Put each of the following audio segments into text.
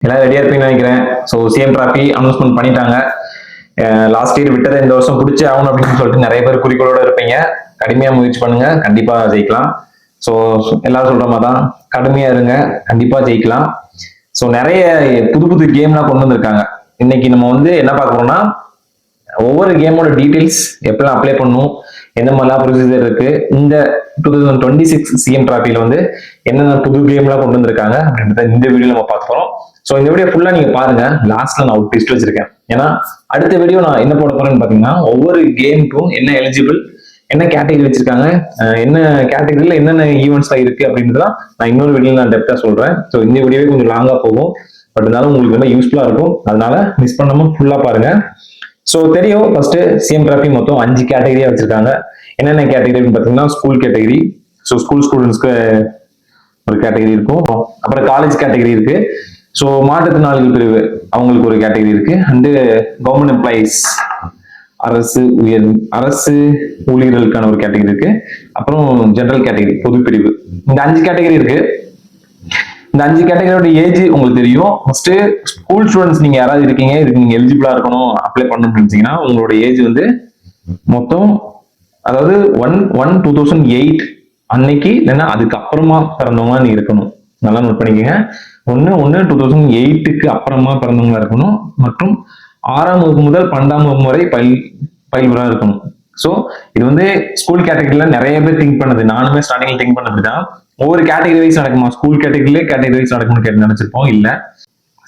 எல்லாம் ரெடியா இருப்பீங்கன்னு நினைக்கிறேன். ஸோ சிஎம் டிராஃபி அனௌன்ஸ்மெண்ட் பண்ணிட்டாங்க. லாஸ்ட் இயர் விட்டதை இந்த வருஷம் பிடிச்சி ஆகணும் அப்படின்னு சொல்லிட்டு நிறைய பேர் குறிக்கோளோட இருப்பீங்க. கடுமையா முயற்சி பண்ணுங்க, கண்டிப்பா ஜெயிக்கலாம். ஸோ எல்லாரும் சொல்ற மாதிரி தான், கடுமையா இருங்க, கண்டிப்பா ஜெயிக்கலாம். ஸோ நிறைய புது புது கேம்லாம் கொண்டு வந்திருக்காங்க. இன்னைக்கு நம்ம வந்து என்ன பார்க்கறோம்னா, ஒவ்வொரு கேமோட டீடைல்ஸ் எப்பெல்லாம் அப்ளை பண்ணும், எந்த மாதிரிலாம் ப்ரொசீஜர் இருக்கு, இந்த 2026 சிஎம் டிராஃபில வந்து என்னென்ன புது கேம்லாம் கொண்டு வந்திருக்காங்க அப்படின்றத இந்த வீடியோ நம்ம பார்க்க போறோம். ஸோ இந்த வீடியோ ஃபுல்லா நீங்க பாருங்க. லாஸ்ட்ல நான் ஒரு ட்விஸ்ட் வச்சிருக்கேன். ஏன்னா அடுத்த வீடியோ நான் என்ன போட போறேன்னு பாத்தீங்கன்னா, ஒவ்வொரு கேமுக்கும் என்ன எலிஜிபிள், என்ன கேட்டகரி வச்சிருக்காங்க, என்ன கேட்டகரியில என்னென்ன ஈவெண்ட்ஸ்லாம் இருக்கு அப்படின்றதான் நான் இன்னொரு வீடியோ நான் டெப்தா சொல்றேன். ஸோ இந்த வீடியோவே கொஞ்சம் லாங்கா போகும், பட் இருந்தாலும் உங்களுக்கு ரொம்ப யூஸ்ஃபுல்லா இருக்கும். அதனால மிஸ் பண்ணாம ஃபுல்லா பாருங்க. ஸோ தெரியும், ஃபர்ஸ்ட் சிஎம் டிராஃபி மொத்தம் 5 கேட்டகரியா வச்சிருக்காங்க. என்னென்ன கேட்டகரி பாத்தீங்கன்னா, ஸ்கூல் கேட்டகரி, ஸோ ஸ்கூல் ஸ்டூடெண்ட்ஸ்க்கு ஒரு கேட்டகரி இருக்கும். அப்புறம் காலேஜ் கேட்டகரி இருக்கு. ஸோ மாற்றுத்திறனாளிகள் பிரிவு அவங்களுக்கு ஒரு கேட்டகரி இருக்கு. அண்டு கவர்மெண்ட் எம்ப்ளாயிஸ், அரசு ஊழியர்களுக்கான ஒரு கேட்டகரி இருக்கு. அப்புறம் ஜெனரல் கேட்டகரி, பொது பிரிவு. இந்த 5 கேட்டகரி இருக்கு. இந்த 5 கேட்டகரியோட ஏஜ் உங்களுக்கு தெரியும். ஃபர்ஸ்ட் ஸ்கூல் ஸ்டூடெண்ட்ஸ் நீங்க யாராவது இருக்கீங்க, இதுக்கு நீங்க எலிஜிபிளா இருக்கணும், அப்ளை பண்ணணும்னு நினைச்சீங்கன்னா, உங்களோட ஏஜ் வந்து மொத்தம், அதாவது 1/1/2008 அன்னைக்கு இல்லைன்னா அதுக்கு அப்புறமா பிறந்தவங்க நீங்க இருக்கணும். நல்லா நோட் பண்ணிக்கோங்க. 1/1/2008க்கு அப்புறமா பிறந்தவங்களா இருக்கணும். மற்றும் 6ஆம் வகுப்பு முதல் 12ஆம் வகுப்பு வரை பயில்வரா இருக்கணும். ஸோ இது வந்து ஸ்கூல் கேட்டகரியில நிறைய பேர் திங்க் பண்ணது, நானுமே ஸ்டார்டிங்ல திங்க் பண்ணதுதான். ஒவ்வொரு கேட்டகரி வைஸ் நடக்குமா, ஸ்கூல் கேட்டகரியிலே கேட்டகரி வைஸ் நடக்கும்னு கேட்டு நினைச்சிருப்போம். இல்ல,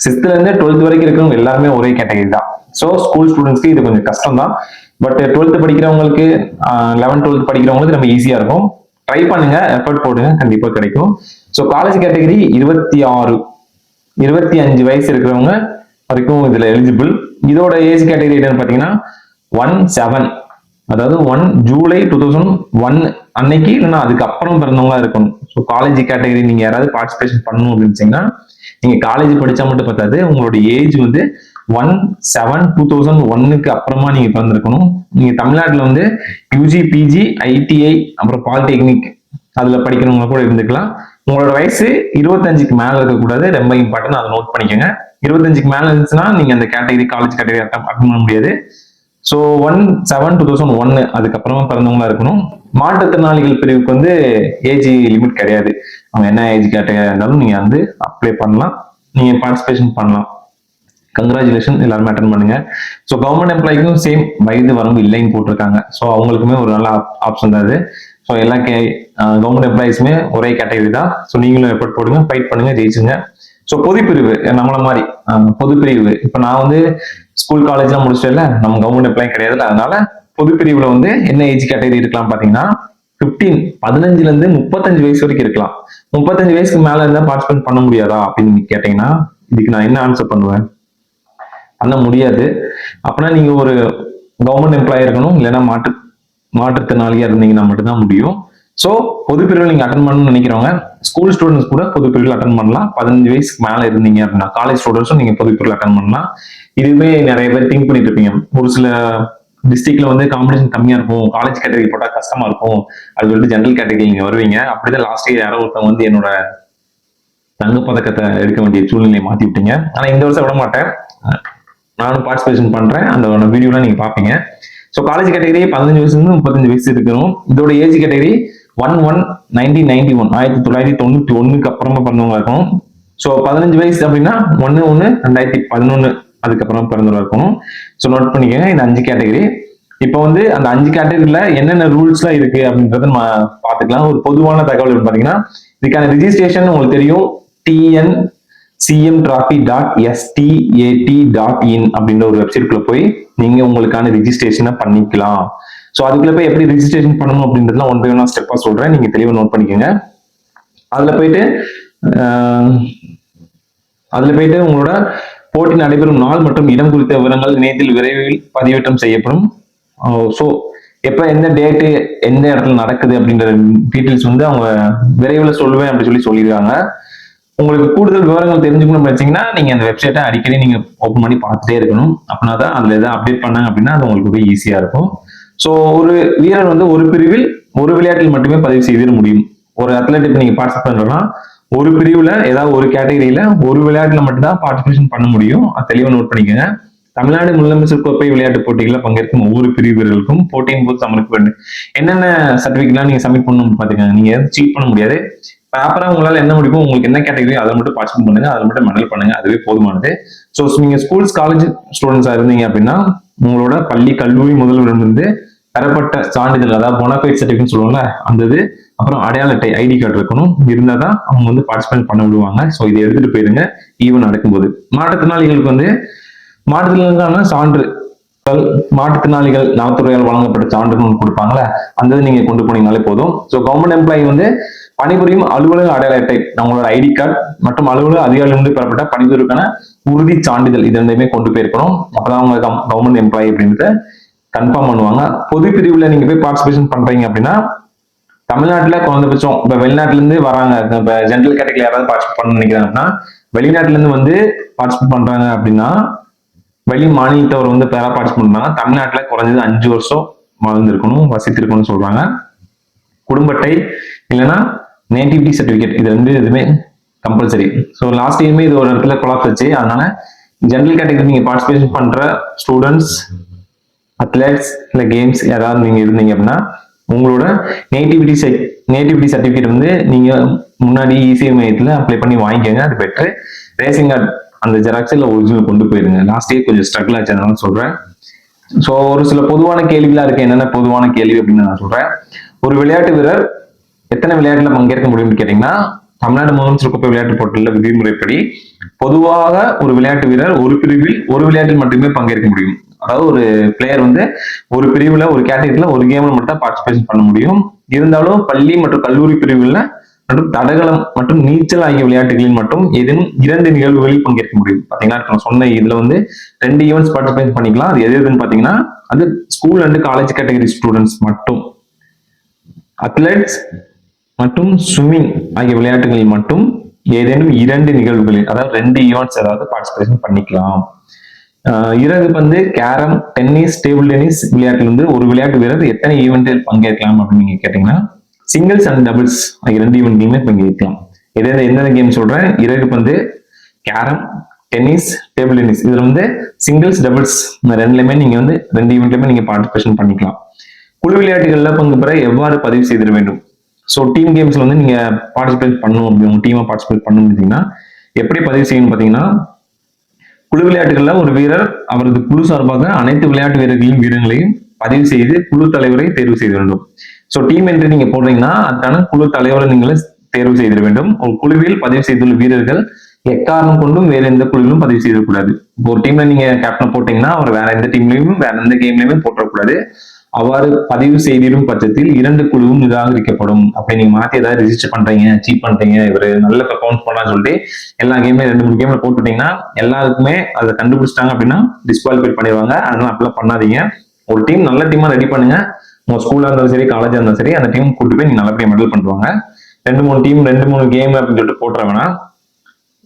6th இருந்து 12th வரைக்கும் இருக்கிறவங்க எல்லாருமே ஒரே கேட்டகரி தான். ஸோ ஸ்கூல் ஸ்டூடெண்ட்ஸ்க்கு இது கொஞ்சம் கஷ்டம் தான். பட் 12th படிக்கிறவங்களுக்கு, 11th 12th படிக்கிறவங்களுக்கு நம்ம ஈஸியா இருக்கும். ட்ரை பண்ணுங்க, எஃபர்ட் போடுங்க, கண்டிப்பா கிடைக்கும். ஸோ காலேஜ் கேட்டகரி 25 வயசு இருக்கிறவங்க வரைக்கும் இதுல எலிஜிபிள். இதோட ஏஜ் கேட்டகரி என்னன்னு பாத்தீங்கன்னா 17, அதாவது 1 ஜூலை 2001 அன்னைக்கு இல்லைன்னா அதுக்கு அப்புறம் பிறந்தவங்களா இருக்கணும். ஸோ காலேஜ் கேட்டகரி நீங்க யாராவது பார்ட்டிசிபேஷன் பண்ணணும் அப்படின்னு நீங்க காலேஜ் படிச்சா மட்டும் பார்த்தாது, உங்களோட ஏஜ் வந்து 1/7/2001க்கு அப்புறமா நீங்க பிறந்திருக்கணும். நீங்க தமிழ்நாட்டுல வந்து யூஜி, பிஜி, ஐடிஐ, அப்புறம் பாலிடெக்னிக் அதுல படிக்கிறவங்க கூட இருந்துக்கலாம். உங்களோட வயசு 25க்கு மேல இருக்கக்கூடாது, ரொம்ப இம்பார்ட்டன், அதை நோட் பண்ணிக்கோங்க. 25க்கு மேல இருந்துச்சுன்னா நீங்க அந்த கேட்டகரி, காலேஜ் கேட்டகரி அட்டன் பண்ண முடியாது. ஸோ 1/7/2001 அதுக்கப்புறமா பிறந்தவங்களா இருக்கணும். மாற்றுத்திறனாளிகள் பிரிவுக்கு வந்து ஏஜ் லிமிட் கிடையாது. அவங்க என்ன ஏஜ் கேட்டகரியா இருந்தாலும் நீங்க வந்து அப்ளை பண்ணலாம், நீங்க பார்ட்டிசிபேஷன் பண்ணலாம். கங்க்ராச்சுலேஷன், எல்லாருமே அட்டன் பண்ணுங்க. ஸோ கவர்மெண்ட் எம்ப்ளாய்க்கும் சேம் வயது வரம்பு இல்லைன்னு போட்டிருக்காங்க. ஸோ அவங்களுக்குமே ஒரு நல்ல ஆப்ஷன் தான் அது. ஸோ எல்லா கவர்மெண்ட் எம்ப்ளாயிஸுமே ஒரே கேட்டகரி தான். ஸோ நீங்களும் எஃபர்ட் போடுங்க, ஃபைட் பண்ணுங்க, ஜெயிச்சுங்க. ஸோ பொதுப்பிரிவு நம்மள மாதிரி பொதுப்பிரிவு, இப்போ நான் வந்து ஸ்கூல் காலேஜ்லாம் முடிச்சிட்டேன்ல, நம்ம கவர்மெண்ட் எம்ப்ளாய் கிடையாதுல்ல, அதனால பொதுப்பிரிவுல வந்து என்ன ஏஜ் கேட்டகரி இருக்கலாம் பாத்தீங்கன்னா 15 இருந்து 35 வயசு வரைக்கும் இருக்கலாம். 35 வயசுக்கு மேல இருந்தா பார்ட்டிசிபேட் பண்ண முடியாதா அப்படின்னு கேட்டீங்கன்னா, இதுக்கு நான் என்ன ஆன்சர் பண்ணுவேன்? பண்ண முடியாது. அப்படின்னா நீங்க ஒரு கவர்மெண்ட் எம்ப்ளாய் இருக்கணும், இல்லைன்னா மாற்றுத்திறனாளியா இருந்தீங்கன்னா மட்டும்தான் முடியும். ஸோ பொதுப்பிரிவில் நீங்க அட்டன் பண்ணணும்னு நினைக்கிறவங்க, ஸ்கூல் ஸ்டூடெண்ட்ஸ் கூட பொதுப்பிரிவில் அட்டன் பண்ணலாம். 15 வயசுக்கு மேல இருந்தீங்க அப்படின்னா காலேஜ் ஸ்டூடெண்ட்ஸும் நீங்க பொதுப்பிரிவில் அட்டன் பண்ணலாம். இதுவே நிறைய பேர் திங்க் பண்ணிட்டு இருப்பீங்க, ஒரு சில டிஸ்ட்ரிக்ட்ல வந்து காம்படிஷன் கம்மியா இருக்கும், காலேஜ் கேட்டகரி போட்டா கஷ்டமா இருக்கும், அது சொல்லிட்டு ஜெனரல் கேட்டகரி நீங்க வருவீங்க. அப்படிதான் லாஸ்ட் இயர் யாரோ ஒருத்தவங்க வந்து என்னோட தங்கப்பதக்கத்தை எடுக்க வேண்டிய சூழ்நிலையை மாத்தி விட்டீங்க. ஆனா இந்த வருஷம் விட மாட்டேன், நானும் பார்ட்டிசிபேஷன் பண்றேன். அந்த வீடியோலாம் நீங்க பாப்பீங்க. ஸோ காலேஜ் கேட்டகரி 15 வயசுல இருந்து 35 வயசு இருக்கணும். இதோட ஏஜ் கேட்டகரி 1/1/1991 1991க்கு அப்புறமா பிறந்தவங்க இருக்கணும். ஸோ 15 வயசு அப்படின்னா 1/1/2011 அதுக்கப்புறம் பிறந்தவங்க இருக்கணும். ஸோ நோட் பண்ணிக்கோங்க இந்த 5 கேட்டகரி. இப்போ வந்து அந்த 5 கேட்டகரியில என்னென்ன ரூல்ஸ்லாம் இருக்கு அப்படின்றத நம்ம பார்த்துக்கலாம். ஒரு பொதுவான தகவல் பாத்தீங்கன்னா, இதுக்கான ரிஜிஸ்ட்ரேஷன் உங்களுக்கு தெரியும், tncmtrophy.stat.in அப்படின்ற ஒரு வெப்சைட்குள்ள போய் நீங்க உங்களுக்கான ரிஜிஸ்ட்ரேஷனை பண்ணிக்கலாம். ஸோ அதுக்குள்ள போய் எப்படி ரிஜிஸ்ட்ரேஷன் பண்ணணும் அப்படின்றதுலாம் ஒன் பை ஒன்னா ஸ்டெப்பா சொல்றேன், நீங்க தெளிவா நோட் பண்ணிக்கோங்க. அதுல போயிட்டு உங்களோட போட்டி நடைபெறும் நாள் மற்றும் இடம் குறித்த விவரங்கள் இணையத்தில் விரைவில் பதிவேற்றம் செய்யப்படும். ஸோ எப்ப எந்த டேட்டு எந்த இடத்துல நடக்குது அப்படின்ற டீட்டெயில்ஸ் வந்து அவங்க விரைவில் சொல்லுவேன் அப்படின்னு சொல்லியிருக்காங்க. உங்களுக்கு கூடுதல் விவரங்கள் தெரிஞ்சுக்கணும்னு நினைச்சீங்கன்னா நீங்க அந்த வெப்சைட்டை அடிக்கடி நீங்க ஓப்பன் பண்ணி பார்த்துட்டே இருக்கணும். அப்படின்னா தான் அதுல எதாவது அப்டேட் பண்ணாங்க அப்படின்னா அது உங்களுக்கு போய் ஈஸியா இருக்கும். ஸோ ஒரு வீரர் வந்து ஒரு பிரிவில் ஒரு விளையாட்டில் மட்டுமே பதிவு செய்திட முடியும். ஒரு அத்லெட்டிக் நீங்க பார்ட்டிசிபேட் பண்றோம்னா ஒரு பிரிவுல ஏதாவது ஒரு கேட்டகரியில ஒரு விளையாட்டுல மட்டும்தான் பார்ட்டிசிபேஷன் பண்ண முடியும். அது தெளிவா நோட் பண்ணிக்கோங்க. தமிழ்நாடு முதலமைச்சர் கோப்பை விளையாட்டுப் போட்டிகளில் பங்கேற்கும் ஒவ்வொரு பிரிவு வீரர்களுக்கும் போட்டியின் போது சமர்ப்பிக்க வேண்டும். என்னென்ன சர்டிபிகேட்லாம் நீங்க சப்மிட் பண்ணணும் பாத்துக்கோங்க. நீங்க சீட் பண்ண முடியாது. ப்ராப்பரா உங்களால என்ன முடியுமோ, உங்களுக்கு என்ன கேட்டகரி அதை மட்டும் பார்ட்டிசிபேட் பண்ணுங்க, அதை மட்டும் மெடல் பண்ணுங்க, அதுவே போதுமானது. ஸோ நீங்க ஸ்கூல்ஸ் காலேஜ் ஸ்டூடெண்ட்ஸா இருந்தீங்க அப்படின்னா உங்களோட பள்ளி கல்லூரி முதல்வரிடமிருந்து பெறப்பட்ட சான்றிதழ், அதாவது போனஃபைட் சர்டிஃபிகேட் சொல்லுவாங்க அந்த இது, அப்புறம் அடையாள அட்டை ஐடி கார்டு இருக்கணும். இருந்தால் தான் அவங்க வந்து பார்ட்டிசிபேட் பண்ண விடுவாங்க. ஸோ இதை எடுத்துட்டு போயிருங்க ஈவன் நடக்கும்போது. மாற்றுத்திறனாளிகளுக்கு வந்து மாற்றுத்திறனாளிகளுக்கான சான்று, மாற்றுத்திறனாளிகள் நலத்துறையால் வழங்கப்பட்ட சான்றுன்னு ஒன்று கொடுப்பாங்களே, அந்த நீங்க கொண்டு போனீங்கனாலே போதும். ஸோ கவர்மெண்ட் எம்ப்ளாயி வந்து பணிபுரியும் அலுவலக அடையாள அட்டை, நம்மளோட ஐடி கார்டு மற்றும் அலுவலக அதிகாரிலிருந்து பெறப்பட்ட பணிபுரிவுக்கான உறுதி சான்றிதழ், இது ரெண்டுமே கொண்டு போயிருக்கணும். அப்பதான் அவங்க கவர்மெண்ட் எம்ப்ளாயி அப்படின்றத கன்ஃபார்ம் பண்ணுவாங்க. பொது பிரிவுல நீங்க போய் பார்ட்டிசிபேஷன் பண்றீங்க அப்படின்னா தமிழ்நாட்டுல குறைந்தபட்சம், இப்ப வெளிநாட்டுல இருந்து வராங்க, இப்ப ஜென்ரல் கேட்டகரி யாராவது பார்ட்டிசிபேட் பண்ண நினைக்கிறாங்கன்னா, வெளிநாட்டுல இருந்து வந்து பார்ட்டிசிபேட் பண்றாங்க அப்படின்னா வெளி மாநிலத்தவர் வந்து பேரா பார்ட்டிசிபேட் பண்ணாங்க. தமிழ்நாட்டுல குறைஞ்சது 5 வருஷம் வாழ்ந்திருக்கணும், வசித்திருக்கணும்னு சொல்றாங்க. குடும்ப அட்டை இல்லைன்னா நேட்டிவிட்டி சர்டிபிகேட், இது ரெண்டு எதுவுமே கம்பல்சரி. ஸோ லாஸ்ட் இயருமே இது ஒரு இடத்துல கொலாப்ஸ் வச்சு, அதனால ஜென்ரல் கேட்டகரி நீங்க பார்ட்டிசிபேஷன் பண்ற ஸ்டூடெண்ட்ஸ், அத்லெட்ஸ் இல்லை கேம்ஸ் யாராவது நீங்க இருந்தீங்க அப்படின்னா உங்களோட நேட்டிவிட்டி சர்டிபிகேட் வந்து நீங்க முன்னாடி இசிஐ மையத்துல அப்ளை பண்ணி வாங்கிக்கோங்க. அது பெட்ரு. ரேஷன் கார்டு அந்த ஜெராக்ஸ் இல்லை ஒரிஜினல் கொண்டு போயிருங்க. லாஸ்ட் இயர் கொஞ்சம் ஸ்ட்ரகிள் ஆச்சு, அதனால சொல்றேன். ஸோ ஒரு சில பொதுவான கேள்விகளா இருக்கு. என்னென்ன பொதுவான கேள்வி அப்படின்னு நான் சொல்றேன். ஒரு விளையாட்டு வீரர் எத்தனை விளையாட்டுல பங்கேற்க முடியும்னு கேட்டீங்கன்னா, தமிழ்நாடு முதலமைச்சர் கோப்பை விளையாட்டு போட்டியில் விதிமுறைப்படி பொதுவாக ஒரு விளையாட்டு வீரர் ஒரு பிரிவில் ஒரு விளையாட்டில் மட்டுமே பங்கேற்க முடியும். அதாவது ஒரு பிளேயர் வந்து ஒரு பிரிவுல ஒரு கேட்டகரியில ஒரு கேம்ல மட்டும் பார்ட்டிசிபேஷன் பண்ண முடியும். இருந்தாலும் பள்ளி மற்றும் கல்லூரி பிரிவுல மற்றும் தடகளம் மற்றும் நீச்சல் ஆகிய விளையாட்டுகளில் மட்டும் ஏதேனும் 2 நிகழ்வுகளில் பங்கேற்க முடியும். பாத்தீங்கன்னா சொன்ன இதுல வந்து 2 ஈவெண்ட்ஸ் பார்ட்டிசிபேட் பண்ணிக்கலாம். அது எதுன்னு பாத்தீங்கன்னா, அது school and college category students மட்டும். அத்லெட்ஸ் மற்றும் ஸ்விம்மிங் ஆகிய விளையாட்டுகளில் மட்டும் ஏதேனும் 2 நிகழ்வுகளில், அதாவது 2 ஈவெண்ட்ஸ் ஏதாவது பார்ட்டிசிபேஷன் பண்ணிக்கலாம். இறகு பந்து, கேரம், டென்னிஸ், டேபிள் டென்னிஸ் விளையாட்டுல இருந்து ஒரு விளையாட்டு வீரர் எத்தனை ஈவெண்ட்டில் பங்கேற்கலாம் அப்படின்னு நீங்க கேட்டீங்கன்னா, சிங்கிள்ஸ் அண்ட் டபுள்ஸ் ஆகிய 2 ஈவெண்ட்லையுமே பங்கேற்கலாம். எந்தெந்த கேம் சொல்றேன்? இறகு பந்து, கேரம், டென்னிஸ், டேபிள் டென்னிஸ், இதுல வந்து சிங்கிள்ஸ், டபுள்ஸ் ரெண்டுலயுமே நீங்க வந்து 2 ஈவெண்ட்லயுமே நீங்க பார்ட்டிசிபேஷன் பண்ணிக்கலாம். குழு விளையாட்டுகள்ல பங்கு பெற எவ்வாறு பதிவு செய்திட வேண்டும்? ஸோ டீம் கேம்ஸ்ல வந்து நீங்க பார்ட்டிசிபேட் பண்ணணும் அப்படி உங்க டீமா பார்ட்டிசிபேட் பண்ணணும் அப்படின்னா எப்படி பதிவு செய்யணும் பாத்தீங்கன்னா, குழு விளையாட்டுகள்ல ஒரு வீரர் அவரது குழு சார்பாக அனைத்து விளையாட்டு வீரர்களையும் பதிவு செய்து குழு தலைவரை தேர்வு செய்ய வேண்டும். ஸோ டீம் என்று நீங்க போடுறீங்கன்னா அதுக்கான குழு தலைவரை நீங்களே தேர்வு செய்திட வேண்டும். ஒரு குழுவில் பதிவு செய்துள்ள வீரர்கள் எக்காரணம் கொண்டும் வேற எந்த குழுவிலும் பதிவு செய்யக்கூடாது. இப்போ ஒரு டீம்ல நீங்க கேப்டன் போட்டீங்கன்னா அவர் வேற எந்த டீம்லயும் வேற எந்த கேம்லயுமே போட்டக்கூடாது. அவ்வாறு பதிவு செய்திடும் பட்சத்தில் 2 குழுவும் நிராகரிக்கப்படும். அப்படி நீங்க மாத்தி ஏதாவது ரிஜிஸ்டர் பண்றீங்க, சீட் பண்றீங்க, இவர் நல்ல பெர்ஃபார்மன்ஸ் பண்ணான்னு சொல்லிட்டு எல்லா கேம்லயும் 2-3 கேம்ல போட்டுட்டீங்கன்னா எல்லாருக்குமே அதை கண்டுபிடிச்சிட்டாங்க அப்படின்னா டிஸ்குவாலிஃபை பண்ணிடுவாங்க. அதனால அப்படிலாம் பண்ணாதீங்க. ஒரு டீம் நல்ல டீமா ரெடி பண்ணுங்க. உங்க ஸ்கூலா இருந்தாலும் சரி, காலேஜா இருந்தாலும் சரி, அந்த டீம் கூட்டு போய் நீங்க நல்லபடியா மெடல் பண்ணுவாங்க. 2-3 டீம் 2-3 கேம் அப்படின்னு சொல்லிட்டு போட்டுறவனா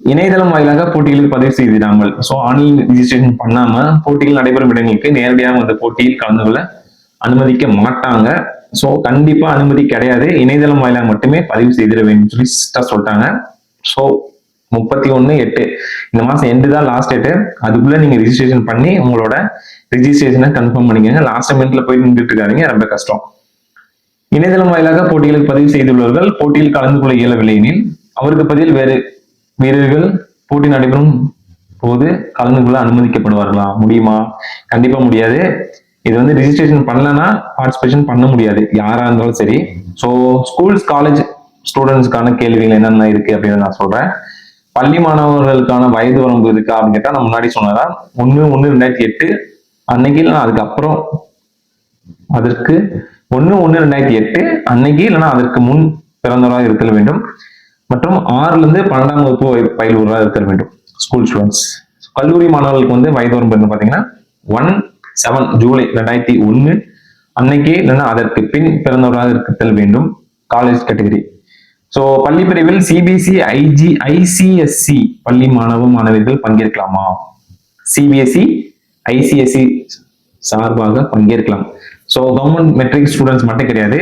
இணையதளம் வாயிலாக போட்டிகளுக்கு பதிவு செய்திடாமல், ஸோ ஆன்லைன் ரிஜிஸ்ட்ரேஷன் பண்ணாம போட்டிகள் நடைபெறும் இடங்களுக்கு நேரடியாக அந்த போட்டியில் கலந்து கொள்ள அனுமதிக்க மாட்டாங்க. ஸோ கண்டிப்பா அனுமதி கிடையாது. இணையதளம் வாயிலாக மட்டுமே பதிவு செய்திட வேண்டும் சொல்லி சொல்லிட்டாங்க. ஸோ 31/8 இந்த மாசம் எண்டு தான் லாஸ்ட் டேட்டு. அதுக்குள்ள நீங்க ரிஜிஸ்ட்ரேஷன் பண்ணி உங்களோட ரிஜிஸ்ட்ரேஷனை கன்ஃபார்ம் பண்ணிக்கோங்க. லாஸ்ட் மினிட்ல போயிட்டு நின்றுட்டு இருக்காதீங்க, ரொம்ப கஷ்டம். இணையதளம் வாயிலாக போட்டிகளுக்கு பதிவு செய்துள்ளவர்கள் போட்டியில் கலந்து கொள்ள இயலவில்லை எனில் அவருக்கு பதில் வேறு வீரர்கள் போட்டி நடைபெறும் போது கலந்து கொள்ள அனுமதிக்கப்படுவார்களா? முடியுமா? கண்டிப்பா முடியாது. இது வந்து ரிஜிஸ்ட்ரேஷன் பண்ணலன்னா பார்ட்டிசிபேஷன் பண்ண முடியாது, யாரா இருந்தாலும் சரி. ஸோ ஸ்கூல்ஸ் காலேஜ் ஸ்டூடெண்ட்ஸ்க்கான கேள்விகள் என்னென்ன இருக்கு அப்படின்னு நான் சொல்றேன். பள்ளி மாணவர்களுக்கான வயது வரம்பு இருக்கா அப்படின்னு கேட்டா, நான் முன்னாடி சொன்னதா 1/1/2008 அன்னைக்கு, இல்லைன்னா அதுக்கப்புறம் அதற்கு 1/1/2008 அன்னைக்கு இல்லைன்னா அதற்கு முன் பிறந்தவராக இருத்தல் வேண்டும். மற்றும் 6ல இருந்து 12ஆம் வகுப்பு பயில்வராக இருத்தல் வேண்டும் ஸ்கூல் ஸ்டூடெண்ட்ஸ். கல்லூரி மாணவர்களுக்கு வந்து வயது வரம்பு பாத்தீங்கன்னா 1/7 ஜூலை 2001 அன்னைக்கு இல்லைன்னா அதற்கு பின் பிறந்தவராக இருத்தல் வேண்டும் காலேஜ் கேட்டகரி. ஸோ பள்ளி பிரிவில் சிபிஎஸ்இ, ஐசிஎஸ்சி பள்ளி மாணவர்கள் பங்கேற்கலாமா? சிபிஎஸ்இ, ஐசிஎஸ்சி சார்பாக பங்கேற்கலாம். ஸோ கவர்மெண்ட் மெட்ரிக் ஸ்டூடெண்ட்ஸ் மட்டும் கிடையாது,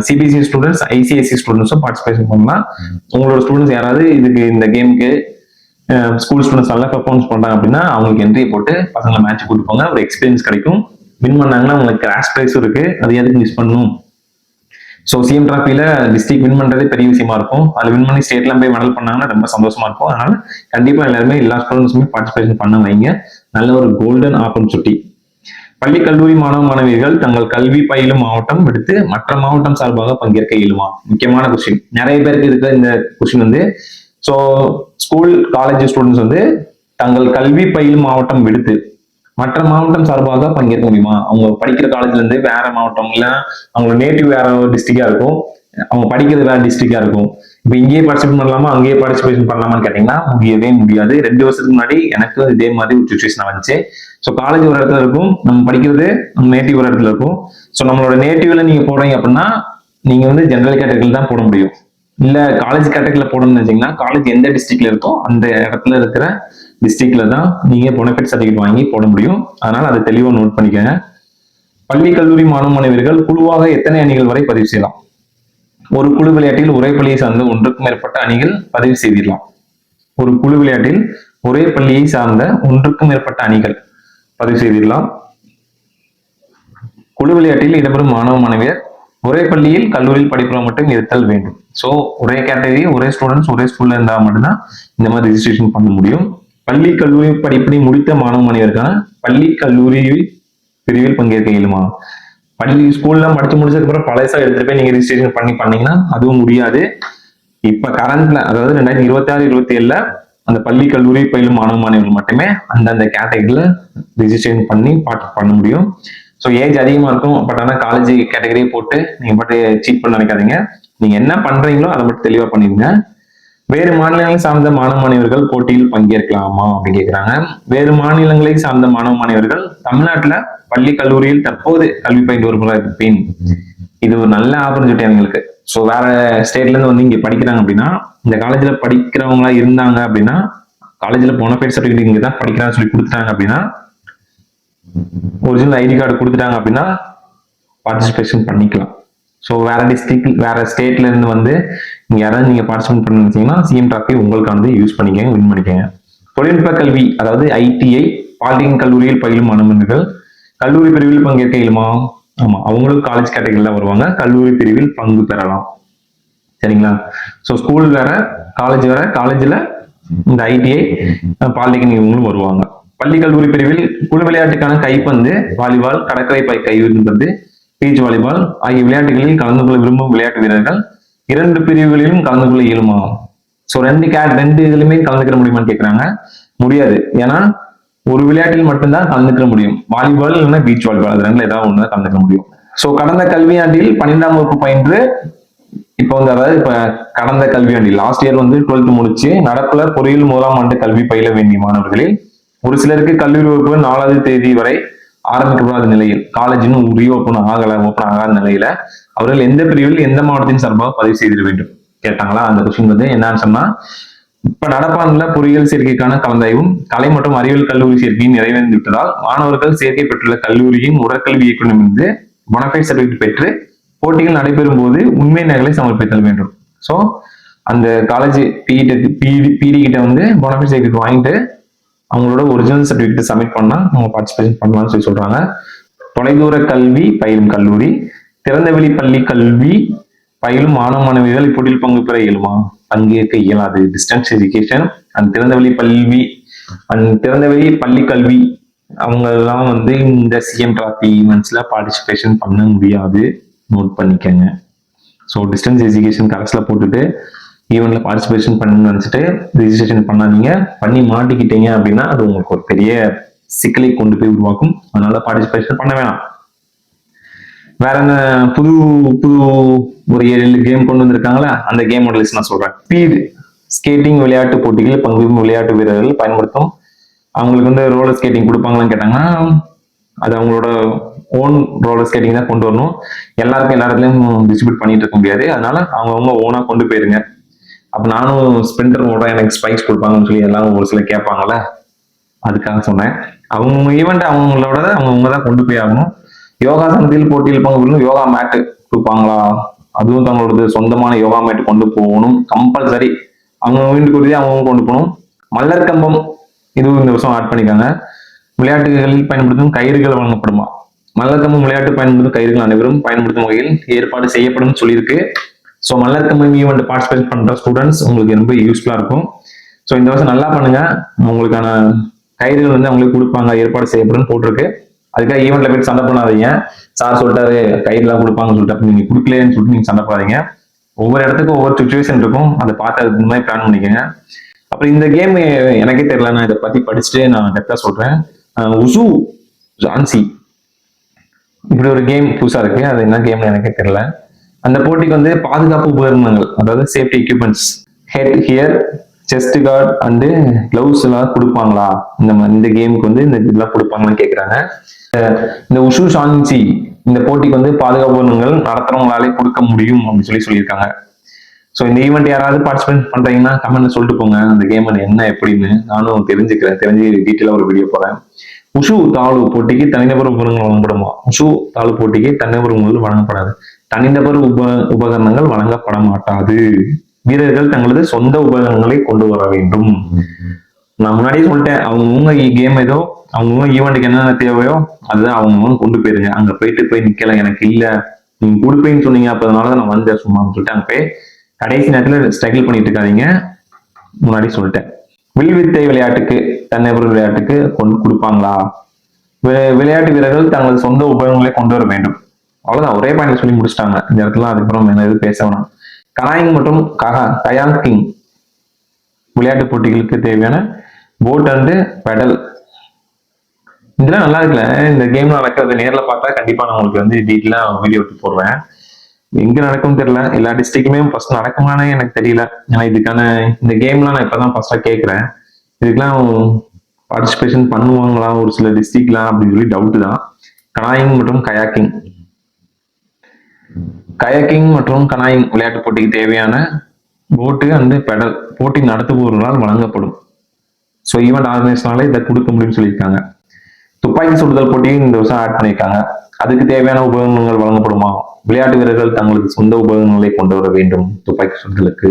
சிபிஎஸ்சி ஸ்டூடெண்ட்ஸ், ஐசிஐசி ஸ்டூடெண்ட்ஸும் பார்ட்டிசிபேஷன் பண்ணலாம். உங்களோட ஸ்டூடெண்ட்ஸ் யாராவது இதுக்கு இந்த கேமுக்கு ஸ்கூல் ஸ்டூடெண்ட்ஸ் நல்லா பெர்ஃபார்மன்ஸ் பண்றாங்க அப்படின்னா அவங்களுக்கு என்ட்ரி போட்டு பசங்களை மேட்ச் கூட்டு போங்க. ஒரு எக்ஸ்பீரியன்ஸ் கிடைக்கும். வின் பண்ணாங்கன்னா உங்களுக்கு கிராஷ் ப்ரைஸும் இருக்கு. அது எதுக்கு மிஸ் பண்ணணும்? ஸோ சிஎம் டிராஃபில டிஸ்ட்ரிக்ட் வின் பண்றதே பெரிய விஷயமா இருக்கும். அதில் வின் பண்ணி ஸ்டேட்லாம் போய் மெடல் பண்ணாங்கன்னா ரொம்ப சந்தோஷமா இருக்கும். அதனால கண்டிப்பா எல்லாருமே எல்லா ஸ்டூடெண்ட்ஸுமே பார்ட்டிசிபேஷன் பண்ண வைங்க. நல்ல ஒரு கோல்டன் ஆப்பர்ச்சுனிட்டி. பள்ளி கல்லூரி மாணவ மாணவியர்கள் தங்கள் கல்வி பயிலும் மாவட்டம் விடுத்து மற்ற மாவட்டம் சார்பாக பங்கேற்க இயலுமா? முக்கியமான கொஸ்டின். நிறைய பேருக்கு இருக்க இந்த கொஸ்டின் வந்து, ஸோ ஸ்கூல் காலேஜ் ஸ்டூடெண்ட்ஸ் வந்து தங்கள் கல்வி பயிலும் மாவட்டம் விடுத்து மற்ற மாவட்டம் சார்பாக பங்கேற்க முடியுமா? அவங்க படிக்கிற காலேஜ்ல இருந்து வேற மாவட்டம், இல்ல அவங்க நேட்டிவ் வேற ஒரு டிஸ்ட்ரிக்டா இருக்கும், அவங்க படிக்கிறது வேற டிஸ்ட்ரிக்டா இருக்கும். இப்ப இங்கேயே பார்ட்டிசிபேட் பண்ணலாமா அங்கேயே பார்ட்டிசிபேஷன் பண்ணலாமான்னு கேட்டீங்கன்னா முடியவே முடியாது. 2 வருஷத்துக்கு முன்னாடி எனக்கு இதே மாதிரி ஒரு சுச்சுவேஷன் வந்துச்சு. ஸோ காலேஜ் ஒரு இடத்துல இருக்கும், நம்ம படிக்கிறது நம்ம நேட்டிவ் ஒரு இடத்துல இருக்கும். ஸோ நம்மளோட நேட்டிவ்ல நீங்க போடுறீங்க அப்படின்னா நீங்க வந்து ஜெனரல் கேட்டகரியில் தான் போட முடியும். இல்ல காலேஜ் கேட்டகரியில போடணும்னு நினைச்சீங்கன்னா காலேஜ் எந்த டிஸ்ட்ரிக்ட்ல இருக்கோ அந்த இடத்துல இருக்கிற டிஸ்ட்ரிக்ட்ல தான் நீங்க பெனிஃபிட் சர்டிஃபிகேட் வாங்கி போட முடியும். அதனால அதை தெளிவா நோட் பண்ணிக்கோங்க. பள்ளி கல்லூரி மாணவ மாணவியர்கள் குழுவாக எத்தனை அணிகள் வரை பதிவு செய்யலாம்? ஒரு குழு விளையாட்டில் ஒரே பள்ளியை சார்ந்த ஒன்றுக்கும் மேற்பட்ட அணிகள் பதிவு செய்திடலாம். ஒரு குழு விளையாட்டில் ஒரே பள்ளியை சார்ந்த ஒன்றுக்கும் மேற்பட்ட அணிகள் பதிவு செய்திடலாம். குழு விளையாட்டில் இடம்பெறும் மாணவ மாணவியர் ஒரே பள்ளியில் கல்லூரியில் படிப்புகள் மட்டும் இருத்தல் வேண்டும். ஸோ ஒரே கேட்டகரி, ஒரே ஸ்டூடெண்ட்ஸ் ஒரே ஸ்கூல்ல இருந்தால் மட்டும்தான் இந்த மாதிரி ரெஜிஸ்ட்ரேஷன் பண்ண முடியும். பள்ளி கல்லூரி படிப்பினை முடித்த மாணவ மாணவியருக்கான பள்ளி கல்லூரி பிரிவில் பங்கேற்க இயலுமா? பள்ளி ஸ்கூல்ல படிச்சு முடிச்சதுக்கு அப்புறம் பழசா எடுத்துட்டு போய் நீங்க ரெஜிஸ்ட்ரேஷன் பண்ணீங்கன்னா அதுவும் முடியாது. இப்ப கரண்ட்ல, அதாவது 2026-27 அந்த பள்ளி கல்லூரி பயிலும் மாணவ மாணவிகள் மட்டுமே அந்தந்த கேட்டகரியில ரெஜிஸ்ட்ரேஷன் பண்ண முடியும். ஸோ ஏஜ் அதிகமா இருக்கும், பட் ஆனால் காலேஜ் கேட்டகரியே போட்டு நீங்க பாட்டு சீட் பண்ண நினைக்காதீங்க. நீங்க என்ன பண்றீங்களோ அதை மட்டும் தெளிவா பண்ணிடுங்க. வேறு மாநிலங்களை சார்ந்த மாணவ மாணவர்கள் போட்டியில் பங்கேற்கலாமா அப்படின்னு கேட்கிறாங்க. வேறு மாநிலங்களை சார்ந்த மாணவ மாணவர்கள் தமிழ்நாட்டுல பள்ளி கல்லூரியில் தற்போது கல்வி பயின்று வருவதாக இருப்பேன். இது ஒரு நல்ல ஆப்பர்ச்சுனிட்டி எங்களுக்கு. ஸோ வேற ஸ்டேட்ல இருந்து வந்து இங்க படிக்கிறாங்க அப்படின்னா, இந்த காலேஜ்ல படிக்கிறவங்களா இருந்தாங்க அப்படின்னா, காலேஜ்ல போனஃபைட் சர்டிஃபிகேட் இங்க தான் படிக்கிறான்னு சொல்லி கொடுத்துட்டாங்க அப்படின்னா, ஒரிஜினல் ஐடி கார்டு கொடுத்துட்டாங்க அப்படின்னா பார்ட்டிசிபேஷன் பண்ணிக்கலாம். ஸோ வேற டிஸ்ட்ரிக்ட் வேற ஸ்டேட்ல இருந்து வந்து இங்க யாராவது நீங்க பார்ட்டிசிபேட் பண்ணிருந்தீங்கன்னா சிஎம் டிராஃபி உங்களுக்கானது யூஸ் பண்ணிக்கங்க, வின் பண்ணிக்கங்க. தொழில்நுட்ப கல்வி, அதாவது ஐடிஐ பாலிடெக்னிக் கல்லூரியில் பயிலும் மாணவர்கள் கல்லூரி பிரிவில் பங்கேற்க இயலுமா? ஆமா, அவங்களும் காலேஜ் கேட்டகரியில வருவாங்க, கல்லூரி பிரிவில் பங்கு பெறலாம். சரிங்களா? ஸோ ஸ்கூல் வேற காலேஜ் வேற, காலேஜ்ல இந்த ஐடிஐ பாலிடெக்னிக் இவங்களும் வருவாங்க. பள்ளி கல்லூரி பிரிவில் குழு விளையாட்டுக்கான கைப்பந்து, வாலிபால், கடற்கரை கைவிடுவது, பீச் வாலிபால் ஆகிய விளையாட்டுகளில் கலந்து கொள்ள விரும்பும் விளையாட்டு வீரர்கள் 2 பிரிவுகளிலும் கலந்து கொள்ள இயலுமா? ஸோ 2 இதுலயுமே கலந்துக்கிற முடியுமான்னு கேட்கிறாங்க. முடியாது. ஏன்னா ஒரு விளையாட்டில் மட்டும்தான் கலந்துக்க முடியும். வாலிபால் இல்லைன்னா பீச் வாலிபால், அது 2ல ஏதாவது ஒன்று கலந்துக்க முடியும். ஸோ கடந்த கல்வியாண்டில் 12ஆம் வகுப்பு பயின்று இப்போ வந்து, அதாவது இப்ப கடந்த கல்வியாண்டில் லாஸ்ட் இயர் வந்து 12th முடிச்சு நடப்புல பொறியியல் 1ஆம் ஆண்டு கல்வி பயில வேண்டிய மாணவர்களில் ஒரு சிலருக்கு கல்லூரி வகுப்பு 4வது தேதி வரை ஆரம்பிக்கப்படாத நிலையில், காலேஜ் இன்னும் ஓப்பன் ஆகாத நிலையில அவர்கள் எந்த பிரிவில் எந்த மாவட்டத்தின் சார்பாக பதிவு செய்திட வேண்டும் கேட்டாங்களா? அந்த கொஸ்டின் வந்து என்னன்னு சொன்னா, இப்ப நடப்பாண்டுல பொறியியல் சேர்க்கைக்கான கலந்தாய்வும் கலை மற்றும் அறிவியல் கல்லூரி சேர்க்கையும் நிறைவேறி விட்டதால் மாணவர்கள் சேர்க்கை பெற்றுள்ள கல்லூரியின் உடற்கல்வி இயக்குநரிடமிருந்து பொனஃபைட் சர்டிபிகேட் பெற்று போட்டிகள் நடைபெறும் போது உண்மை நகலை சமர்ப்பித்தல் வேண்டும். ஸோ அந்த காலேஜ் பிடி கிட்ட வந்து பொனஃபைட் சர்டிபிகேட் வாங்கிட்டு அவங்களோட ஒரிஜினல் சர்டிபிகேட் சப்மிட் பண்ணா அவங்க பார்ட்டிசிபேஷன் பண்ணலாம்னு சொல்லி சொல்றாங்க. தொலைதூர கல்வி பயிலும் கல்லூரி, திறந்தவெளி பள்ளி கல்வி பயிலும் மாணவ மாணவிகள் இப்போட்டியில் பங்கு பெற இயலுமா? பங்கேற்க இயலாது. டிஸ்டன்ஸ் எஜுகேஷன் அண்ட் திறந்தவெளி பள்ளி கல்வி அவங்க எல்லாம் வந்து இந்த சிஎம் டிராஃபி ஈவெண்ட்ஸ்ல பார்ட்டிசிபேஷன் பண்ண முடியாது. நோட் பண்ணிக்கங்க. ஸோ டிஸ்டன்ஸ் எஜுகேஷன் கரஸ்ல போட்டுட்டு ஈவெண்ட்ல பார்ட்டிசிபேஷன் பண்ணணும்னு நினைச்சிட்டு ரிஜிஸ்ட்ரேஷன் பண்ணாதீங்க. பண்ணி மாட்டிக்கிட்டீங்க அப்படின்னா அது உங்களுக்கு ஒரு பெரிய சிக்கலை கொண்டு போய் உருவாக்கும். அதனால பார்ட்டிசிபேஷன் பண்ண வேணாம். வேற என்ன புது ஒரு 7 கேம் கொண்டு வந்திருக்காங்களா, அந்த கேமோட லிஸ்ட் நான் சொல்றேன். ஸ்பீட் ஸ்கேட்டிங் விளையாட்டு போட்டிகளில் பங்கு விளையாட்டு வீரர்கள் பயன்படுத்தும். அவங்களுக்கு வந்து ரோலர் ஸ்கேட்டிங் கொடுப்பாங்களான்னு கேட்டாங்கன்னா, அது அவங்களோட ஓன் ரோலர் ஸ்கேட்டிங் தான் கொண்டு வரணும். எல்லாருக்கும் எல்லா இடத்துலயும் டிஸ்ட்ரிபியூட் பண்ணிட்டு இருக்க முடியாது. அதனால அவங்கவுங்க ஓனா கொண்டு போயிருங்க. அப்ப நானும் ஸ்பிரிண்டர் ஓட எனக்கு ஸ்பைக்ஸ் கொடுப்பாங்கன்னு சொல்லி எல்லாம் ஒரு சில கேட்பாங்கல்ல, அதுக்காக சொன்னேன். அவங்க ஈவெண்ட் அவங்களோட அவங்கவுங்க தான் கொண்டு போய் ஆகணும். யோகாசனத்தில் போட்டியில் பங்கு பெறும் யோகா மேட்டு கொடுப்பாங்களா? அதுவும் தங்களோட சொந்தமான யோகா மேட் கொண்டு போகணும் கம்பல்சரி. அவங்க வீட்டுக்கு உறுதியாக அவங்க கொண்டு போகணும். மல்லர் கம்பம் இதுவும் இந்த வருஷம் ஆட் பண்ணிக்காங்க. விளையாட்டுகளில் பயன்படுத்தும் கயிறுகள் வழங்கப்படுமா? மல்லர்கம்பம் விளையாட்டு பயன்படுத்தும் கயிறுகள் அனைவரும் பயன்படுத்தும் வகையில் ஏற்பாடு செய்யப்படும் சொல்லியிருக்கு. ஸோ மல்லர்கம்பம் ஈவெண்ட் பார்ட்டிசிபேட் பண்ற ஸ்டூடெண்ட்ஸ் உங்களுக்கு ரொம்ப யூஸ்ஃபுல்லா இருக்கும். ஸோ இந்த வருஷம் நல்லா பண்ணுங்க. உங்களுக்கான கயிறுகள் வந்து அவங்களுக்கு கொடுப்பாங்க, ஏற்பாடு செய்யப்படும் போட்டிருக்கு. அதுக்காக ஈவெண்ட்ல போயிட்டு சண்டை பண்ணாதீங்க. சார் சொல்லிட்டாரு கயிறுலாம் கொடுப்பாங்கன்னு சொல்லிட்டு நீங்க கொடுக்கலன்னு சொல்லிட்டு நீங்க சண்டை போடாதீங்க. ஒவ்வொரு இடத்துக்கும் ஒவ்வொரு சுச்சுவேஷன் இருக்கும், அதை பார்த்து அதுக்கு இந்த மாதிரி பிளான் பண்ணிக்கோங்க. அப்புறம் இந்த கேம் எனக்கே தெரியல, நான் இதை பத்தி படிச்சுட்டு நான் டெப்தா சொல்றேன். உசு ஜான்சி இப்படி ஒரு கேம் புதுசா இருக்கு, அது என்ன கேம்னு எனக்கே தெரியல. அந்த போட்டிக்கு வந்து பாதுகாப்பு உபகரணங்கள், அதாவது safety equipments, head here, chest card and gloves எல்லாம் கொடுப்பாங்களா? இந்த கேமுக்கு வந்து இந்த இதெல்லாம் கொடுப்பாங்களான்னு கேட்குறாங்க. இந்த உஷு ஷான்சி இந்த போட்டிக்கு வந்து பாதுகாப்பு உபகரணங்கள் நடத்துறவங்களாலே கொடுக்க முடியும் அப்படின்னு சொல்லியிருக்காங்க. ஸோ இந்த ஈவெண்ட் யாராவது பார்ட்டிசிபேட் பண்றீங்கன்னா கமெண்ட்ல சொல்லிட்டு போங்க, அந்த கேம் என்ன எப்படின்னு நானும் தெரிஞ்சுக்கிறேன். தெரிஞ்சு டீட்டெயிலாக ஒரு வீடியோ போறேன். உஷு தாழு போட்டிக்கு தனிநபர் உபகரணங்கள் வழங்கப்படுமா? உஷு தாழு போட்டிக்கு தனிநபர் உபகரணங்கள் வழங்கப்படாது. தனிநபர் உபகரணங்கள் வழங்கப்பட மாட்டாது. வீரர்கள் தங்களது சொந்த உபகரணங்களை கொண்டு வர வேண்டும். நான் முன்னாடியே சொல்லிட்டேன், அவங்கவுங்க கேம் ஏதோ அவங்கவுங்க ஈவெண்ட்டுக்கு என்னென்ன தேவையோ அதுதான் அவங்கவுங்க கொண்டு போயிருங்க. அங்க போய் நிக்கல, எனக்கு இல்ல நீங்க கொடுப்பேன்னு சொன்னீங்க, அப்ப அதனாலதான் நான் வந்தேன் சும்மான்னு சொல்லிட்டு அங்க போய் கடைசி நேரத்துல ஸ்ட்ரகிள் பண்ணிட்டு இருக்காதீங்க. முன்னாடி சொல்லிட்டேன். வில்வித்தை விளையாட்டுக்கு தனிநபர் விளையாட்டுக்கு கொண்டு கொடுப்பாங்களா? விளையாட்டு வீரர்கள் தங்களது சொந்த உபகரணங்களை கொண்டு வர வேண்டும். அவ்வளவுதான், ஒரே பாயிண்ட் சொல்லி முடிச்சிட்டாங்க இந்த இடத்துல. அதுக்கப்புறம் என்ன எதுவும் பேச வேணாம். கனாயிங் மற்றும் கயாங்கிங் விளையாட்டு போட்டிகளுக்கு தேவையான போட் அண்டு பெடல் இதெல்லாம் நல்லா இருக்குல்ல. இந்த கேம்ல நடக்கிறது நேர்ல பார்த்தா கண்டிப்பா நான் உங்களுக்கு வந்து டீட்டெயிலா வீடியோ எடுத்து போடுவேன். எங்க நடக்கும் தெரியல, எல்லா டிஸ்ட்ரிக்ட்டுமே ஃபர்ஸ்ட் நடக்குமானே எனக்கு தெரியல. ஏன்னா இதுக்கான இந்த கேம்லாம் நான் இப்பதான் ஃபர்ஸ்டா கேட்கிறேன். இதுக்கெல்லாம் பார்ட்டிசிபேஷன் பண்ணுவாங்களா ஒரு சில டிஸ்ட்ரிக்ட்லாம் அப்படின்னு சொல்லி டவுட் தான். கனாயிங் மற்றும் கயாக்கிங் மற்றும் கனாயிங் விளையாட்டு போட்டிக்கு தேவையான போட்டு அண்ட் பெடல் போட்டி நடத்துபவர்களால் வழங்கப்படும். ஸோ ஈவெண்ட் ஆர்கனைசர்னால இதை கொடுக்க முடியும்னு சொல்லியிருக்காங்க. துப்பாக்கி சுடுதல் போட்டியும் இந்த வருஷம் ஆட் பண்ணியிருக்காங்க. அதுக்கு தேவையான உபகரணங்கள் வழங்கப்படுமா? விளையாட்டு வீரர்கள் தங்களது சொந்த உபகரணங்களை கொண்டு வர வேண்டும் துப்பாக்கி சுடுதலுக்கு.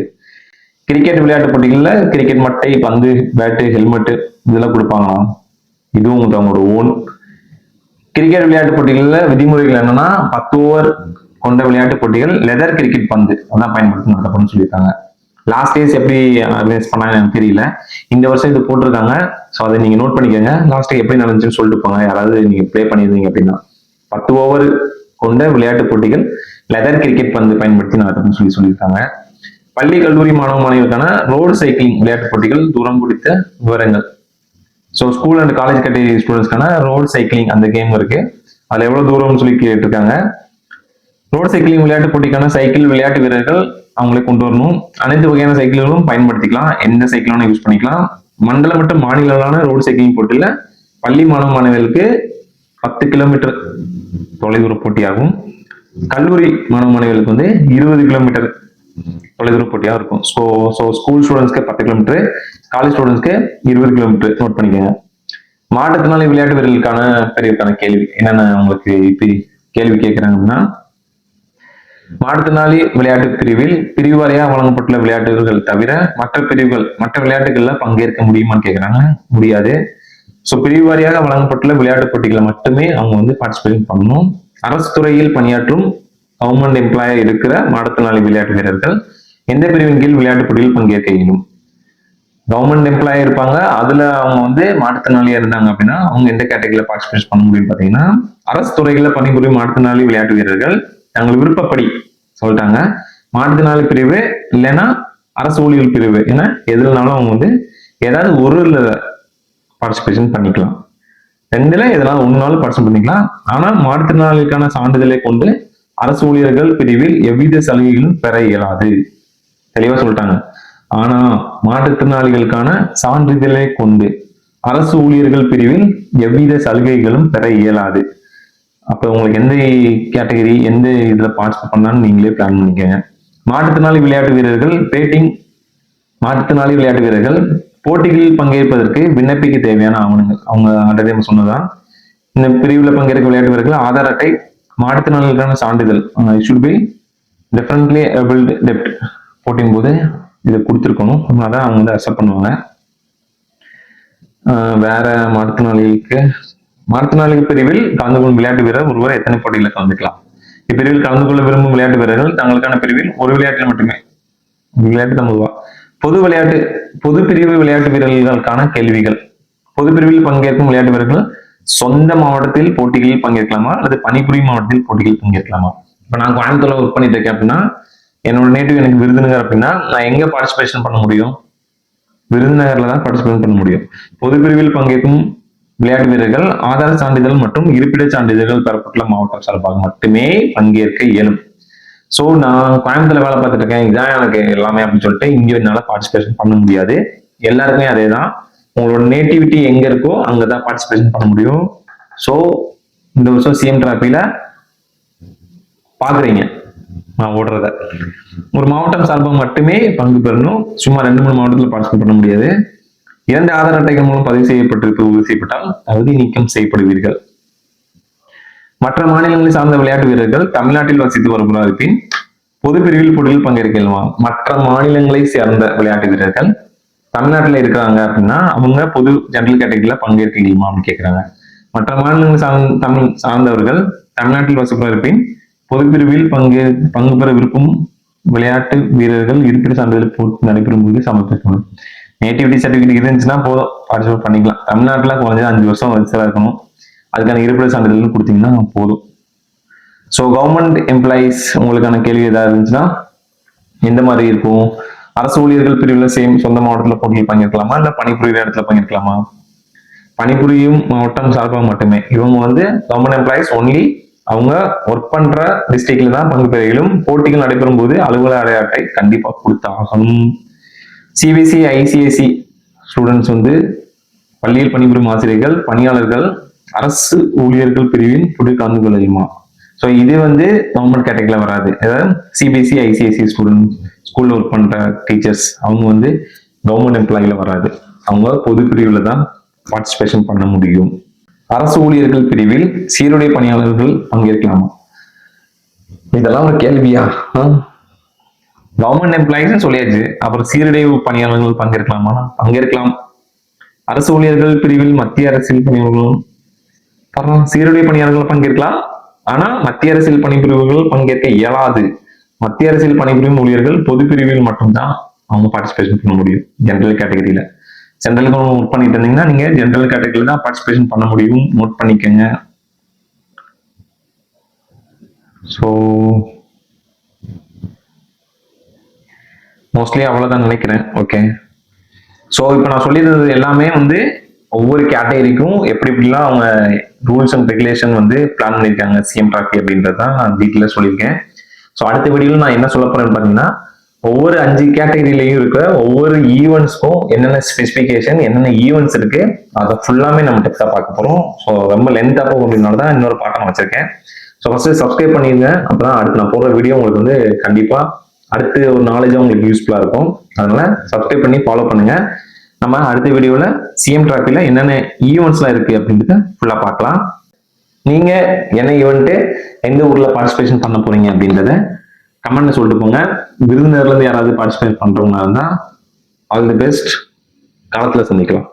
கிரிக்கெட் விளையாட்டு போட்டிகளில் கிரிக்கெட் மட்டை, பந்து, பேட்டு, ஹெல்மெட்டு இதெல்லாம் கொடுப்பாங்களாம். இதுவும் அவங்களோட ஓன். கிரிக்கெட் விளையாட்டு போட்டிகளில் விதிமுறைகள் என்னன்னா 10 ஓவர் கொண்ட விளையாட்டு போட்டிகள் லெதர் கிரிக்கெட் பந்து அதான் பயன்படுத்தி நடத்தணும்னு சொல்லியிருக்காங்க. லாஸ்ட் டேஸ் எப்படி ஆர்கனைஸ் பண்ணாங்க எனக்கு தெரியல, இந்த வருஷம் இது போட்டிருக்காங்க. ஸோ அதை நீங்க நோட் பண்ணிக்கோங்க. லாஸ்ட் எப்படி நடந்துச்சுன்னு சொல்லிட்டு போங்க, யாராவது நீங்க பிளே பண்ணியிருந்தீங்க அப்படின்னா. 10 ஓவர் கொண்ட விளையாட்டு போட்டிகள் லெதர் கிரிக்கெட் பந்து பயன்படுத்தி நடத்தணும்னு சொல்லியிருக்காங்க. பள்ளி கல்லூரி மாணவ மாணவிகளுக்கான ரோடு சைக்கிளிங் விளையாட்டு போட்டிகள் தூரம் குறித்த விவரங்கள். So school and college category ஸ்டூடெண்ட்ஸ்க்கான ரோடு சைக்கிளிங் அந்த கேம் இருக்கு. அதுல எவ்வளவு தூரம்னு சொல்லி கேட்டிருக்காங்க. ரோடு சைக்கிளிங் விளையாட்டு போட்டிக்கான சைக்கிள் விளையாட்டு வீரர்கள் அவங்களே கொண்டு வரணும். அனைத்து வகையான சைக்கிள்களும் பயன்படுத்திக்கலாம், எந்த சைக்கிளும் யூஸ் பண்ணிக்கலாம். மண்டல மற்றும் மாநில ரோடு சைக்கிளிங் போட்டியில பள்ளி மாணவ மாணவிகளுக்கு 10 கிலோமீட்டர் தொலைதூர போட்டியாகும். கல்லூரி மாணவ மாணவிகளுக்கு வந்து 20 கிலோமீட்டர் தொலைதூர போட்டியாக இருக்கும். ஸோ ஸ்கூல் ஸ்டூடெண்ட்ஸ்க்கு 10 கிலோமீட்டர், காலேஜ் ஸ்டூடெண்ட்ஸ்க்கு 20 கிலோமீட்டர் நோட் பண்ணிக்கோங்க. மாற்றுத்திறனாளி விளையாட்டு வீரர்களுக்கான பிரிவுக்கான கேள்வி என்னென்ன உங்களுக்கு இப்படி கேள்வி கேட்கிறாங்க அப்படின்னா, மாற்றுத்திறனாளி விளையாட்டு பிரிவில் பிரிவு வாரியாக வழங்கப்பட்டுள்ள விளையாட்டுகள் தவிர மற்ற விளையாட்டுகள்ல பங்கேற்க முடியுமான்னு கேட்கிறாங்க. முடியாது. ஸோ பிரிவு வாரியாக வழங்கப்பட்டுள்ள விளையாட்டு போட்டிகளை மட்டுமே அவங்க வந்து பார்ட்டிசிபேட் பண்ணணும். அரசு துறையில் பணியாற்றும் கவர்மெண்ட் எம்ப்ளாயர் இருக்கிற மாற்றுத்திறனாளி விளையாட்டு வீரர்கள் எந்த பிரிவின் கீழ் விளையாட்டு போட்டியில் பங்கேற்க இயலும்? கவர்மெண்ட் எம்ப்ளாயர் இருப்பாங்க, அதுல அவங்க வந்து மாற்றுத்திறனாளியா இருந்தாங்க அப்படின்னா அவங்க எந்த கேட்டகரியில பார்ட்டிசிபேட் பண்ண முடியும் பாத்தீங்கன்னா, அரசு துறைகளில் பணிபுரியும் மாற்றுத்திறனாளி விளையாட்டு வீரர்கள் தங்கள் விருப்பப்படி சொல்லிட்டாங்க. மாற்றுத்திறனாளி பிரிவு இல்லைன்னா அரசு ஊழியர் பிரிவு ஏன்னா எதுனாலும் அவங்க வந்து ஏதாவது ஒரு பார்ட்டிசிபேஷன் பண்ணிக்கலாம். ரெண்டுல எதனால ஒன்னாலும் பார்ட்டிசிபேட் பண்ணிக்கலாம். ஆனா மாற்றுத்திறனாளிகளுக்கான சான்றிதழை கொண்டு அரசு ஊழியர்கள் பிரிவில் எவ்வித சலுகைகளும் பெற இயலாது. தெளிவா சொல்லிட்டாங்க. ஆனா மாற்றுத்திறனாளிகளுக்கான சான்றிதழை கொண்டு அரசு ஊழியர்கள் பிரிவில் எவ்வித சலுகைகளும் பெற இயலாது. அப்ப உங்களுக்கு எந்த கேட்டகரி எந்த இதுல பார்ட்டிசிபேட் பண்ணாலும் நீங்களே பிளான் பண்ணிக்கங்க. மாற்றுத்திறனாளி விளையாட்டு வீரர்கள் போட்டிகளில் பங்கேற்பதற்கு விண்ணப்பிக்க தேவையான ஆவணங்கள் அவங்க ஆல்ரெடி சொன்னதான். இந்த பிரிவுல பங்கேற்க விளையாட்டு வீரர்கள் ஆதார் அட்டை, மாற்றுத்திறனாளிகளுக்கான சான்றிதழ் should be differently abled dept boating போது இதை கொடுத்துருக்கணும். அதனால அவங்க வந்து அக்செப்ட் பண்ணுவாங்க. வேற மாற்றுத்திறனாளிகள் பிரிவில் கலந்து கொள்ளும் விளையாட்டு வீரர் ஒருவர் எத்தனை போட்டிகளில் கலந்துக்கலாம்? இப்பிரிவில் கலந்து கொள்ள விரும்பும் விளையாட்டு வீரர்கள் தங்களுக்கான பிரிவில் ஒரு விளையாட்டில் மட்டுமே விளையாட்டு தான் பொது பிரிவு விளையாட்டு வீரர்களுக்கான கேள்விகள். பொது பிரிவில் பங்கேற்கும் விளையாட்டு வீரர்கள் சொந்த மாவட்டத்தில் போட்டிகளில் பங்கேற்கலாமா அல்லது பணிபுரியும் மாவட்டத்தில் போட்டிகளில் பங்கேற்கலாமா? இப்ப நான் கோயம்புத்தூர்ல ஒர்க் பண்ணிட்டு இருக்கேன் அப்படின்னா, என்னோட நேட்டிவ் எனக்கு விருதுநகர் அப்படின்னா, நான் எங்க பார்ட்டிசிபேஷன் பண்ண முடியும்? விருதுநகர்ல தான் பார்ட்டிசிபேட் பண்ண முடியும். பொது பிரிவில் பங்கேற்கும் விளையாட்டு வீரர்கள் ஆதார சான்றிதழ் மற்றும் இருப்பிட சான்றிதழ்கள் பெறப்பட்டுள்ள மாவட்டம் சார்பாக மட்டுமே பங்கேற்க இயலும். ஸோ நான் கோயம்புத்தூர்ல வேலை பார்த்துட்டு இருக்கேன், இதுதான் எனக்கு எல்லாமே அப்படின்னு சொல்லிட்டு இங்க என்னால பார்ட்டிசிபேஷன் பண்ண முடியாது. எல்லாருக்குமே அதே தான். உங்களோட நேட்டிவிட்டி எங்க இருக்கோ அங்கதான் பார்ட்டிசிபேஷன் பண்ண முடியும். ஸோ இந்த வருஷம் சிஎம் டிராஃபில பாக்குறீங்க நான் ஓடுறத, ஒரு மாவட்டம் சார்பாக மட்டுமே பங்கு பெறணும். சும்மா 2-3 மாவட்டத்தில் பார்ட்டிசிபேட் பண்ண முடியாது. 2 ஆதார் அட்டைகள் மூலம் பதிவு செய்யப்பட்டிருப்பது உறுதி செய்யப்பட்டால் தகுதி நீக்கம் செய்யப்படுவீர்கள். மற்ற மாநிலங்களை சார்ந்த விளையாட்டு வீரர்கள் தமிழ்நாட்டில் வசித்து வருகிறார் இருப்பின் பொது பிரிவில் போட்டியில் பங்கேற்கலாம். மற்ற மாநிலங்களை சேர்ந்த விளையாட்டு வீரர்கள் தமிழ்நாட்டில் இருக்கிறாங்க அப்படின்னா அவங்க பொது ஜெனரல் கேட்டகரியில பங்கேற்கலாமா அப்படின்னு கேட்கிறாங்க. மற்ற மாநிலங்களை சார்ந்தவர்கள் தமிழ்நாட்டில் வசிப்பவர் இருப்பின் பொது பிரிவில் பங்கு பெற விருப்பம் விளையாட்டு வீரர்கள் இருப்பிட சான்றிதழ் போட்டி நடைபெறும் போது சமர்ப்பிக்கணும். நேட்டிவிட்டி சர்டிபிகேட் இருந்துச்சுன்னா போதும், பார்ட்டிசிபேட் பண்ணிக்கலாம். தமிழ்நாட்டில் குறைஞ்சது 5 வருஷம் வயசுல இருக்கணும். அதுக்கான இருப்பிட சான்றிதழ் கொடுத்தீங்கன்னா போதும். ஸோ கவர்மெண்ட் எம்ப்ளாயிஸ் உங்களுக்கான கேள்வி ஏதாவது இருந்துச்சுன்னா எந்த மாதிரி இருக்கும்? அரசு ஊழியர்கள் பிரிவில் சொந்த மாவட்டத்தில் போட்டியில் பங்கேற்கலாமா இல்ல பணிபுரிகிற இடத்துல பங்கேற்கலாமா? பணிபுரியும் மாவட்டம் சார்பாக மட்டுமே. இவங்க வந்து கவர்மெண்ட் எம்ப்ளாயிஸ் ஒன்லி அவங்க ஒர்க் பண்ற டிஸ்ட்ரிக்ட்ல தான் பங்கு பெறும். போட்டிகள் நடைபெறும் போது அலுவலக அடையாட்டை கண்டிப்பா கொடுத்தாகணும். சிபிஎஸ்இ ஐசிஎஸ்சி ஸ்டூடெண்ட்ஸ் வந்து பள்ளியில் பணிபுரியும் ஆசிரியர்கள் பணியாளர்கள் அரசு ஊழியர்கள் பிரிவின் போட்டி கலந்து கொள்ளுமா? ஸோ இது வந்து கவர்மெண்ட் கேட்டகரியில வராது. அதாவது சிபிஎஸ்இ ஐசிஎஸ்சி ஸ்டூடெண்ட் ஸ்கூல்ல ஒர்க் பண்ற டீச்சர்ஸ் அவங்க வந்து கவர்மெண்ட் எம்ப்ளாயில வராது. அவங்க பொது பிரிவுல தான் பார்ட்டிசிபேஷன் பண்ண முடியும். அரசு ஊழியர்கள் பிரிவில் சீருடை பணியாளர்கள் பங்கேற்கலாமா? இதெல்லாம் ஒரு கேள்வியா? கவர்மெண்ட் எம்ப்ளாயிஸ் சொல்லியாச்சு, அப்புறம் சீருடை பணியாளர்கள் பங்கேற்கலாமா? பங்கேற்கலாம். அரசு ஊழியர்கள் பிரிவில் மத்திய அரசியல் பணியாளர்களும் சீருடை பணியாளர்கள் பங்கேற்கலாம். ஆனா மத்திய அரசியல் பணிபுரிவுகள் பங்கேற்க இயலாது. மத்திய அரசியல் பணிபுரியும் ஊழியர்கள் பொது பிரிவில் மட்டும்தான் அவங்க பார்ட்டிசிபேஷன் பண்ண முடியும். ஜெனரல் கேட்டகரியில ஜெனரல் ஒர்க் பண்ணிட்டு இருந்தீங்கன்னா நீங்க ஜெனரல் கேட்டகரியில தான் பார்ட்டிசிபேஷன் பண்ண முடியும். நோட் பண்ணிக்கங்க. ஸோ மோஸ்ட்லி அவ்வளவுதான் நினைக்கிறேன். ஓகே, ஸோ இப்போ நான் சொல்லியிருந்தது எல்லாமே வந்து ஒவ்வொரு கேட்டகரிக்கும் எப்படி எப்படிலாம் அவங்க ரூல்ஸ் அண்ட் ரெகுலேஷன் வந்து பிளான் பண்ணியிருக்காங்க சிஎம் டிராஃபி அப்படின்றதான் நான் டீட்டெயிலாக சொல்லியிருக்கேன். ஸோ அடுத்த வீடியோவில் நான் என்ன சொல்ல போறேன்னு பார்த்தீங்கன்னா, ஒவ்வொரு 5 கேட்டகரியிலையும் இருக்கிற ஒவ்வொரு ஈவெண்ட்ஸ்க்கும் என்னென்ன ஸ்பெசிஃபிகேஷன் என்னென்ன ஈவெண்ட்ஸ் இருக்கு அதை ஃபுல்லாமே நம்ம டெக்ஸ்டா பார்க்க போறோம். ஸோ ரொம்ப லென்த்தாக போகும் அப்படின்னால தான் இன்னொரு பாட்டம் வச்சிருக்கேன். ஸோ ஃபர்ஸ்ட் சப்ஸ்கிரைப் பண்ணிடுங்க. அப்பதான் அடுத்து நான் போடுற வீடியோ உங்களுக்கு வந்து கண்டிப்பா அடுத்து ஒரு நாலேஜா உங்களுக்கு யூஸ்ஃபுல்லா இருக்கும். அதனால சப்ஸ்கிரைப் பண்ணி ஃபாலோ பண்ணுங்க. நம்ம அடுத்த வீடியோல சிஎம் டிராஃபில என்னென்ன ஈவெண்ட்ஸ்லாம் இருக்கு அப்படின்றத ஃபுல்லா பார்க்கலாம். நீங்க என்ன ஈவெண்ட் எந்த ஊர்ல பார்ட்டிசிபேஷன் பண்ண போறீங்க அப்படின்றத கமெண்ட்ல சொல்லிட்டு போங்க. விருந்தினர்ல இருந்து யாராவது பார்ட்டிசிபேட் பண்றவங்க இருந்தா ஆல் தி பெஸ்ட். காலத்துல சந்திக்கலாம்.